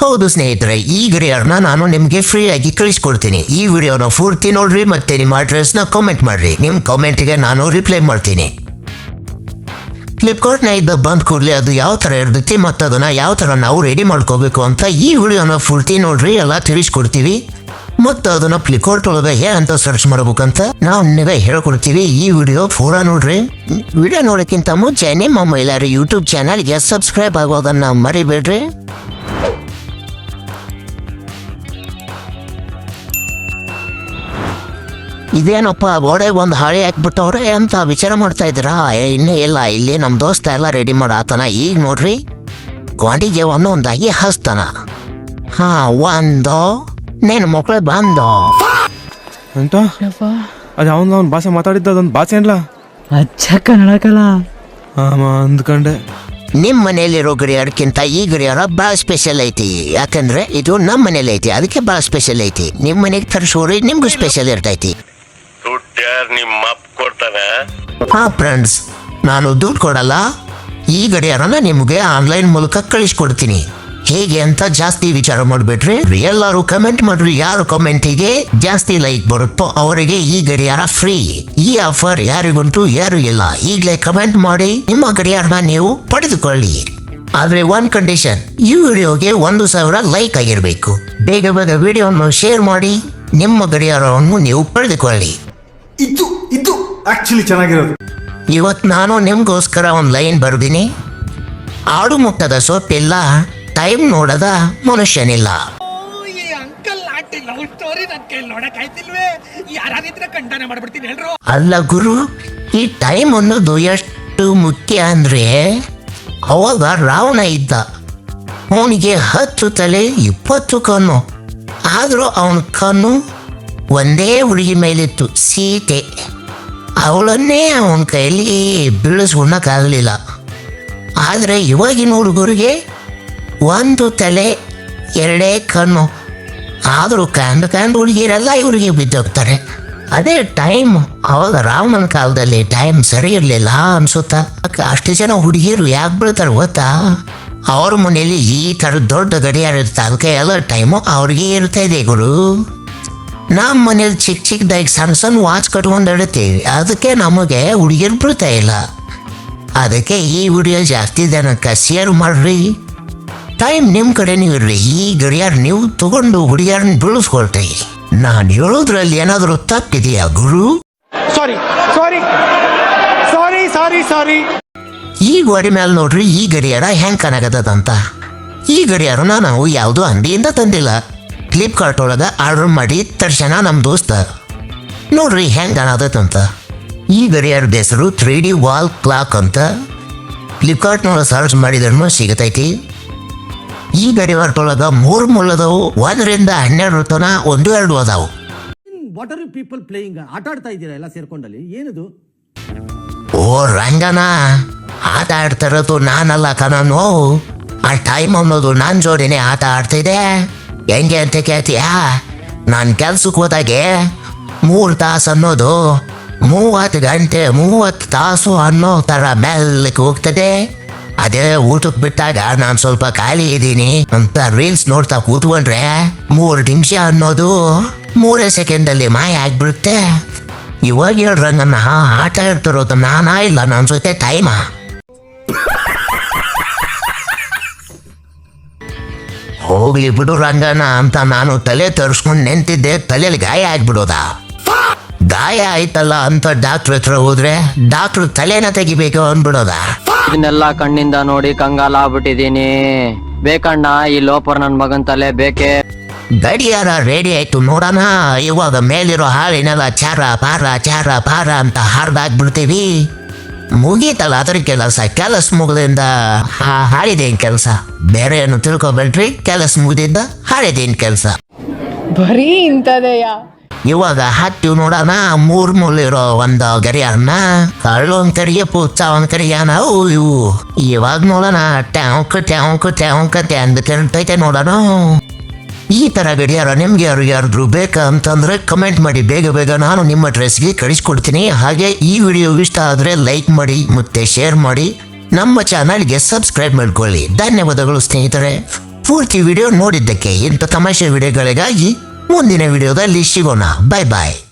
ಹೌದು ಸ್ನೇಹಿತರೆ, ಈ ಗಡಿಯಾರನ ನಾನು ನಿಮಗೆ ಫ್ರೀ ಆಗಿ ಕಳಿಸ್ಕೊಡ್ತೀನಿ. ಈ ವಿಡಿಯೋನ ಪೂರ್ತಿ ನೋಡ್ರಿ ಮತ್ತೆ ನಿಮ್ಮ ಅಡ್ರೆಸ್ನ ಕಾಮೆಂಟ್ ಮಾಡ್ರಿ. ನಿಮ್ಮ ಕಾಮೆಂಟ್ಗೆ ನಾನು ರಿಪ್ಲೈ ಮಾಡ್ತೀನಿ. ಫ್ಲಿಪ್ಕಾರ್ಟ್ನ ಇದ್ದ ಬಂದ್ ಕೂಡಲೇ ಅದು ಯಾವ ಥರ ಇರ್ತೈತಿ ಮತ್ತು ಅದನ್ನು ಯಾವ ಥರ ನಾವು ರೆಡಿ ಮಾಡ್ಕೋಬೇಕು ಅಂತ ಈ ವಿಡಿಯೋನ ಪೂರ್ತಿ ನೋಡ್ರಿ, ಎಲ್ಲ ತಿಳಿಸ್ಕೊಡ್ತೀವಿ. ಮತ್ತು ಅದನ್ನು ಫ್ಲಿಪ್ಕಾರ್ಟ್ ಒಳಗೆ ಅಂತ ಸರ್ಚ್ ಮಾಡ್ಬೇಕಂತ ನಾವು ನಿಮಗೆ ಹೇಳ್ಕೊಡ್ತೀವಿ. ಈ ವಿಡಿಯೋ ಪೂರ ನೋಡ್ರಿ. ವಿಡಿಯೋ ನೋಡೋಕ್ಕಿಂತ ಮುಂಚೆ ನಿಮ್ಮ ಮೈಲಾರಿ ಯೂಟ್ಯೂಬ್ ಚಾನಲ್ಗೆ ಸಬ್ಸ್ಕ್ರೈಬ್ ಆಗೋದನ್ನು ಮರಿಬೇಡ್ರಿ. ಇದೇನಪ್ಪ ಗೋಡೆಗೆ ಒಂದು ಹಾಳೆ ಹಾಕ್ಬಿಟ್ಟವ್ರೆ ಅಂತ ವಿಚಾರ ಮಾಡ್ತಾ ಇದ್ದೀರಾ? ಇನ್ನೇ ಇಲ್ಲ, ಇಲ್ಲಿ ನಮ್ಮ ದೋಸ್ತ ಎಲ್ಲ ರೆಡಿ ಮಾಡಾತನ. ಈಗ ನೋಡ್ರಿ, ಗೋಡೆಗೆ ಒಂದೊಂದಾಗಿ ಹಸ್ತಾನ. ಒಂದು ನೇನು ಮಕ್ಕಳು ಬಂದು ಅಂತ ಅದು ಅವನು ಭಾಷೆ ಮಾತಾಡಿದ್ದ ಅದೊಂದು ಭಾಷೆ ಏನ್ಲ ಕನ್ನಡಕಲ್ಲ ಅಂದ್ಕೊಂಡೆ. ನಿಮ್ಮ ಮನೆಯಲ್ಲಿರೋ ಗಡಿಯಾರಕ್ಕಿಂತ ಈ ಗಡಿಯಾರ ಭಾಳ ಸ್ಪೆಷಲ್ ಐತಿ. ಯಾಕಂದ್ರೆ ಇದು ನಮ್ಮ ಮನೇಲಿ ಐತಿ, ಅದಕ್ಕೆ ಭಾಳ ಸ್ಪೆಷಲ್ ಐತಿ. ನಿಮ್ಮ ಮನೆಗೆ ತರಿಸೋರಿ ನಿಮ್ಗೂ ಸ್ಪೆಷಲ್ ಇರ್ತೈತಿ. ಫ್ರೆಂಡ್ಸ್, ನಾನು ದುಡ್ಡು ಕೊಡಲ್ಲ. ಈ ಗಡಿಯಾರನ ನಿಮಗೆ ಆನ್ಲೈನ್ ಮೂಲಕ ಕಳಿಸ್ಕೊಡ್ತೀನಿ. ಹೇಗೆ ಅಂತ ಜಾಸ್ತಿ ವಿಚಾರ ಮಾಡ್ಬಿಟ್ರಿ. ಎಲ್ಲರೂ ಕಮೆಂಟ್ ಮಾಡ್ರಿ. ಯಾರು ಕಮೆಂಟಿಗೆ ಜಾಸ್ತಿ ಲೈಕ್ ಬರುತ್ತೋ ಅವರಿಗೆ ಈ ಗಡಿಯಾರ ಫ್ರೀ. ಈ ಆಫರ್ ಯಾರಿಗುಂಟು ಯಾರು ಇಲ್ಲ. ಈಗಲೇ ಕಮೆಂಟ್ ಮಾಡಿ ನಿಮ್ಮ ಗಡಿಯಾರನ ನೀವು ಪಡೆದುಕೊಳ್ಳಿ. ಆದ್ರೆ ಒಂದ್ ಕಂಡೀಷನ್, ಈ ವಿಡಿಯೋಗೆ 1000 ಲೈಕ್ ಆಗಿರ್ಬೇಕು. ಬೇಗ ಬೇಗ ವಿಡಿಯೋವನ್ನು ಶೇರ್ ಮಾಡಿ ನಿಮ್ಮ ಗಡಿಯಾರವನ್ನು ನೀವು ಪಡೆದುಕೊಳ್ಳಿ. ಇದು ಆಕ್ಚುಲಿ ಚೆನ್ನಾಗಿರೋದು. ಇವತ್ತು ನಾನು ನಿಮ್ಗೋಸ್ಕರ ಒಂದು ಲೈನ್ ಬರ್ದಿನಿ. ಆಡು ಮುಟ್ಟದ ಸೊಪ್ಪಿಲ್ಲ, ಟೈಮ್ ನೋಡದ ಮನುಷ್ಯನಿಲ್ಲ. ಅಲ್ಲ ಗುರು, ಈ ಟೈಮ್ ಅನ್ನೋದು ಎಷ್ಟು ಮುಖ್ಯ ಅಂದ್ರೆ, ಅವಾಗ ರಾವಣ ಇದ್ದ. ಅವನಿಗೆ 10 ತಲೆ 20 ಕಣ್ಣು. ಆದ್ರೂ ಅವನ ಕಣ್ಣು ಒಂದೇ ಹುಡುಗಿ ಮೇಲಿತ್ತು, ಸೀತೆ. ಅವಳನ್ನೇ ಅವನ ಕೈಯಲ್ಲಿ ಬೀಳಿಸ್ಕೊಳಕ್ಕಾಗಲಿಲ್ಲ. ಆದರೆ ಇವಾಗಿನ ಹುಡುಗರಿಗೆ 1 ತಲೆ 2 ಕಣ್ಣು. ಆದರೂ ಕಂಡು ಹುಡುಗಿರೆಲ್ಲ ಇವರಿಗೆ ಬಿದ್ದೋಗ್ತಾರೆ. ಅದೇ ಟೈಮ್. ಅವಾಗ ರಾವಣನ ಕಾಲದಲ್ಲಿ ಟೈಮ್ ಸರಿ ಇರಲಿಲ್ಲ ಅನ್ಸುತ್ತಾ. ಅಷ್ಟು ಜನ ಹುಡುಗಿರು ಯಾಕೆ ಬೀಳ್ತಾರೆ ಗೊತ್ತಾ? ಅವ್ರ ಮನೆಯಲ್ಲಿ ಈ ಥರ ದೊಡ್ಡ ಗಡಿಯಾರ ಇರುತ್ತೆ, ಅದಕ್ಕೆ ಎಲ್ಲ ಟೈಮು ಅವ್ರಿಗೆ ಇರ್ತಾ ಇದೆ ಗುರು. ನಮ್ಮ ಮನೇಲಿ ಚಿಕ್ಕದಾಗಿ ಸಣ್ಣ ವಾಚ್ ಕಟ್ಕೊಂಡು ಇಡುತ್ತೀವಿ, ಅದಕ್ಕೆ ನಮಗೆ ಹುಡುಗಿರು ಬೀಳ್ತಾ ಇಲ್ಲ. ಅದಕ್ಕೆ ಈ ವಿಡಿಯೋ ಜಾಸ್ತಿ ಜನಕ್ಕೆ ಶೇರ್ ಮಾಡ್ರಿ. ಟೈಮ್ ನಿಮ್ಮ ಕಡೆನೂ ಇರ್ರಿ. ಈ ಗಡಿಯಾರ ನೀವು ತಗೊಂಡು ಹುಡುಗಿಯರನ್ನ ಬೀಳಿಸ್ಕೊಳ್ತೀವಿ. ನಾನು ಹೇಳೋದ್ರಲ್ಲಿ ಏನಾದರೂ ತಪ್ಪಿದೆಯಾ ಗುರು? ಸಾರಿ. ಈ ಗೋಡೆ ಮೇಲೆ ನೋಡ್ರಿ, ಈ ಗಡಿಯಾರ ಹೆಂಗೆ ಕಾಣಕತ್ತದಂತ. ಈ ಗಡಿಯಾರನ ನಾವು ಯಾವುದೋ ಅಂಗಡಿಯಿಂದ ತಂದಿಲ್ಲ. ಫ್ಲಿಪ್ಕಾರ್ಟ್ ಒಳಗೆ ಆರ್ಡರ್ ಮಾಡಿ ತರ್ಸನ ನಮ್ಮ ದೋಸ್ತ. ನೋಡ್ರಿ ಹೆಂಗೆ ಕಾಣತಂತ. ಈ ಗಡಿಯಾರದ ಹೆಸರು 3D ವಾಲ್ ಕ್ಲಾಕ್ ಅಂತ. ಫ್ಲಿಪ್ಕಾರ್ಟ್ನೊಳಗೆ ಸರ್ಚ್ ಮಾಡಿದ್ರೂ ಸಿಗತೈತಿ. ಈ ಗಡಿಯಾರದೊಳಗೆ 3 ಮುಳ್ಳದವು. 1 ರಿಂದ 12 ತನ 1-2 ಅದಾವು. What are you people playing? ಆಟ ಆಡ್ತಾ ಇದ್ದೀರಾ ಎಲ್ಲ ಸೇರ್ಕೊಂಡಲ್ಲಿ? ಏನಿದು? ಓ ರಂಗನ, ಆಟ ಆಡ್ತಿರೋದು ನಾನಲ್ಲ ಕಣನು. ಆ ಟೈಮ್ ಅನ್ನೋದು ನನ್ನ ಜೋಡಿನೇ ಆಟ ಆಡ್ತಿದೆ. ಹೆಂಗೆ ಅಂತ ಕೇಳ್ತೀಯಾ? ನಾನು ಕೆಲ್ಸಕ್ಕೆ ಹೋದಾಗೆ 3 ತಾಸು ಅನ್ನೋದು 30 ಗಂಟೆ 30 ತಾಸು ಅನ್ನೋ ಥರ ಮೆಲ್ಲಕ್ಕೆ ಹೋಗ್ತದೆ. ಅದೇ ಊಟಕ್ಕೆ ಬಿಟ್ಟಾಗ ನಾನು ಸ್ವಲ್ಪ ಖಾಲಿ ಇದ್ದೀನಿ ಅಂತ ರೀಲ್ಸ್ ನೋಡ್ತಾ ಕೂತ್ಕೊಂಡ್ರೆ 3 ನಿಮಿಷ ಅನ್ನೋದು 3 ಸೆಕೆಂಡಲ್ಲಿ ಮಾಯ ಆಗ್ಬಿಡುತ್ತೆ. ಇವಾಗ ಹೇಳ್ರಂಗನ್ನ ಆಟ ಇರ್ತಿರೋದು ನಾನಾ ಇಲ್ಲ ನನ್ನ ಜೊತೆ ಟೈಮ? ಹೋಗ್ಲಿ ಬಿಡು ರಂಗನ ಅಂತ ನಾನು ತಲೆ ತರಿಸ್ಕೊಂಡು ನಿಂತಿದ್ದೆ. ತಲೆಯಲ್ಲಿ ಗಾಯ ಆಗ್ಬಿಡೋದ? ಗಾಯ ಆಯ್ತಲ್ಲ ಅಂತ ಡಾಕ್ಟ್ರ್ ಹತ್ರ ಹೋದ್ರೆ ಡಾಕ್ಟ್ರು ತಲೆನ ತೆಗಿಬೇಕು ಅಂದ್ಬಿಡೋದ? ಇದನ್ನೆಲ್ಲ ಕಣ್ಣಿಂದ ನೋಡಿ ಕಂಗಾಲ ಆಗ್ಬಿಟ್ಟಿದೀನಿ. ಬೇಕಣ್ಣ ಈ ಲೋಪರ್ ನನ್ ಮಗನ್ ತಲೆ ಬೇಕೇ. ಗಡಿಯಾರ ರೆಡಿ ಆಯ್ತು ನೋಡೋಣ. ಇವಾಗ ಮೇಲಿರೋ ಹಾಳಿನೆಲ್ಲ ಚಾರ ಪಾರ ಅಂತ ಹಾರ್ದಾಕ್ಬಿಡ್ತೀವಿ. ಮುಗೀತಲ್ಲ ಅದ್ರ ಕೆಲಸ ಮುಗಿದಿಂದ ಹಾಳಿದೇನ್ ಕೆಲಸ. ಬೇರೆ ಏನು ತಿಳ್ಕೊಬೇಡ್ರಿ, ಕೆಲಸ ಮುಗಿದಿದ್ದ ಹಾಳಿದೇನ್ ಕೆಲಸ. ಬರೀ ಇಂಥದೆಯ. ಇವಾಗ ಹತ್ತಿ ನೋಡೋಣ. 3 ಮುಳ್ಳಿರೋ ಒಂದು ಗಡಿಯಾರನ. ಕಳ್ಳು ಒಂದ್ ಕಡೆಗೆ ಪುಚ್ಚ ಒಂದ್ ಕಡೆಗೆ ನಾವು ಇವು. ಇವಾಗ ನೋಡೋಣ. ಟ್ಯಾಂಕ್ ಅಂದ್ ಕೇಳ್ತೈತೆ ನೋಡೋಣ. ಈ ಥರ ಗಡಿಯಾರ ನಿಮ್ಗೆ ಯಾರಿಗಾದ್ರು ಬೇಕಾ ಅಂತಂದ್ರೆ ಕಮೆಂಟ್ ಮಾಡಿ. ಬೇಗ ನಾನು ನಿಮ್ಮ ಅಡ್ರೆಸ್ಗೆ ಕಳಿಸ್ಕೊಡ್ತೀನಿ. ಹಾಗೆ ಈ ವಿಡಿಯೋ ಇಷ್ಟ ಆದರೆ ಲೈಕ್ ಮಾಡಿ ಮತ್ತೆ ಶೇರ್ ಮಾಡಿ. ನಮ್ಮ ಚಾನಲ್ಗೆ ಸಬ್ಸ್ಕ್ರೈಬ್ ಮಾಡ್ಕೊಳ್ಳಿ. ಧನ್ಯವಾದಗಳು ಸ್ನೇಹಿತರೆ. ಪೂರ್ತಿ ವಿಡಿಯೋ ನೋಡಿದ್ದಕ್ಕೆ ಇಂಥ ತಮಾಷೆ ವಿಡಿಯೋಗಳಿಗಾಗಿ ಮುಂದಿನ ವಿಡಿಯೋದಲ್ಲಿ ಸಿಗೋಣ. ಬಾಯ್ ಬಾಯ್.